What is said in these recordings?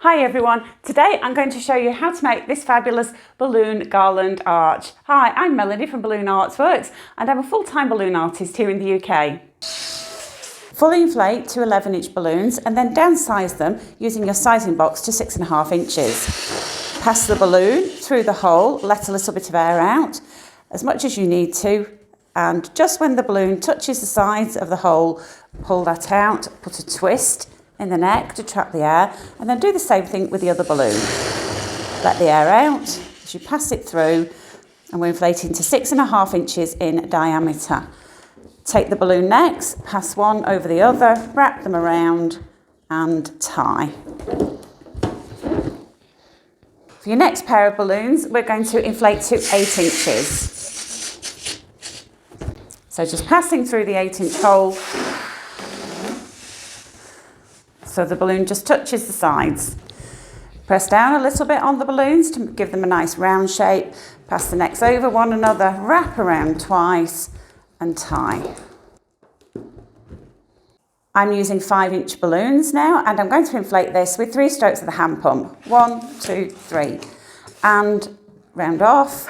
Hi everyone, today I'm going to show you how to make this fabulous balloon garland arch. Hi, I'm Melanie from Balloon Artworks and I'm a full-time balloon artist here in the UK. Fully inflate two 11-inch balloons and then downsize them using your sizing box to 6.5 inches. Pass the balloon through the hole, let a little bit of air out, as much as you need to, and just when the balloon touches the sides of the hole, pull that out, put a twist in the neck to trap the air, and then do the same thing with the other balloon. Let the air out as you pass it through, and we're inflating to 6.5 inches in diameter. Take the balloon necks, pass one over the other, wrap them around and tie. For your next pair of balloons, we're going to inflate to 8 inches. So just passing through the 8-inch hole, so the balloon just touches the sides. Press down a little bit on the balloons to give them a nice round shape. Pass the necks over one another, wrap around twice and tie. I'm using 5-inch balloons now and I'm going to inflate this with 3 strokes of the hand pump. 1, 2, 3 and round off.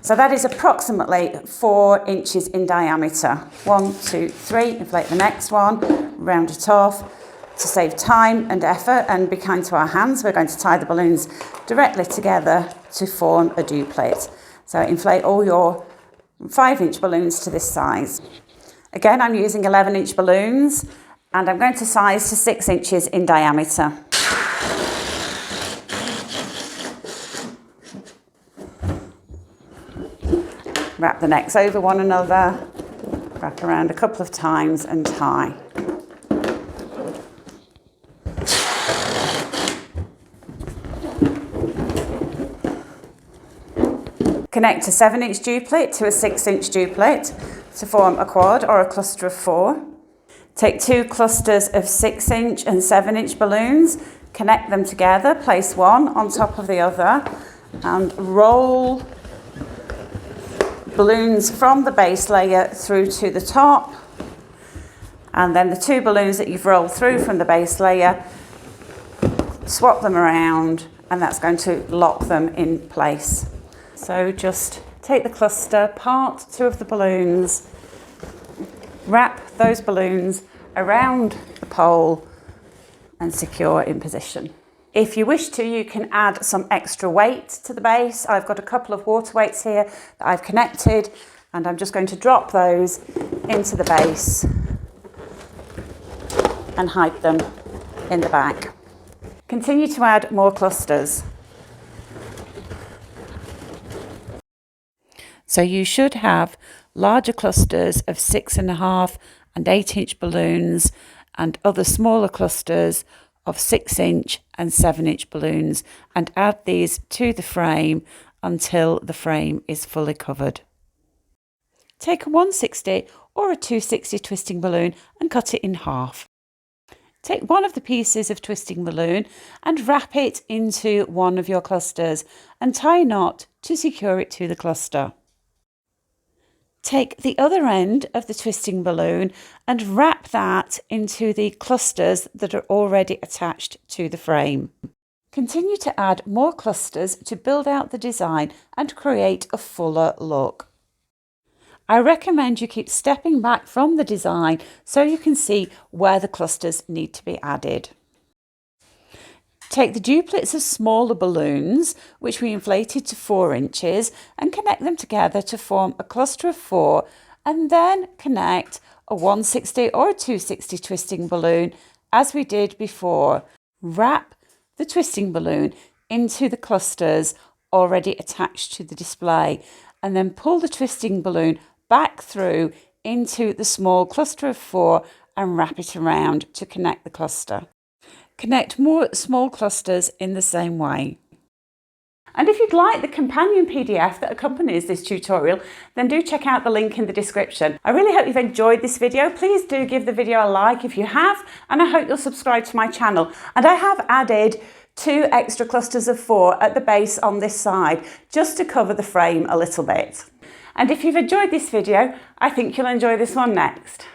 So that is approximately 4 inches in diameter. 1, 2, 3, inflate the next one, round it off. To save time and effort and be kind to our hands, we're going to tie the balloons directly together to form a duplicate. So inflate all your 5-inch balloons to this size. Again, I'm using 11-inch balloons and I'm going to size to 6 inches in diameter. Wrap the necks over one another, wrap around a couple of times and tie. Connect a 7-inch duplicate to a 6-inch duplicate to form a quad or a cluster of 4. Take 2 clusters of 6-inch and 7-inch balloons, connect them together, place one on top of the other and roll balloons from the base layer through to the top. And then the 2 balloons that you've rolled through from the base layer, swap them around and that's going to lock them in place. So just take the cluster, part 2 of the balloons, wrap those balloons around the pole and secure in position. If you wish to, you can add some extra weight to the base. I've got a couple of water weights here that I've connected and I'm just going to drop those into the base and hide them in the back. Continue to add more clusters. So you should have larger clusters of 6.5 and 8-inch balloons and other smaller clusters of 6-inch and 7-inch balloons and add these to the frame until the frame is fully covered. Take a 160 or a 260 twisting balloon and cut it in half. Take one of the pieces of twisting balloon and wrap it into one of your clusters and tie a knot to secure it to the cluster. Take the other end of the twisting balloon and wrap that into the clusters that are already attached to the frame. Continue to add more clusters to build out the design and create a fuller look. I recommend you keep stepping back from the design so you can see where the clusters need to be added. Take the duplicates of smaller balloons, which we inflated to 4 inches, and connect them together to form a cluster of 4, and then connect a 160 or a 260 twisting balloon as we did before. Wrap the twisting balloon into the clusters already attached to the display, and then pull the twisting balloon back through into the small cluster of 4 and wrap it around to connect the cluster. Connect more small clusters in the same way. And if you'd like the companion PDF that accompanies this tutorial, then do check out the link in the description. I really hope you've enjoyed this video. Please do give the video a like if you have, and I hope you'll subscribe to my channel. And I have added 2 extra clusters of 4 at the base on this side, just to cover the frame a little bit. And if you've enjoyed this video, I think you'll enjoy this one next.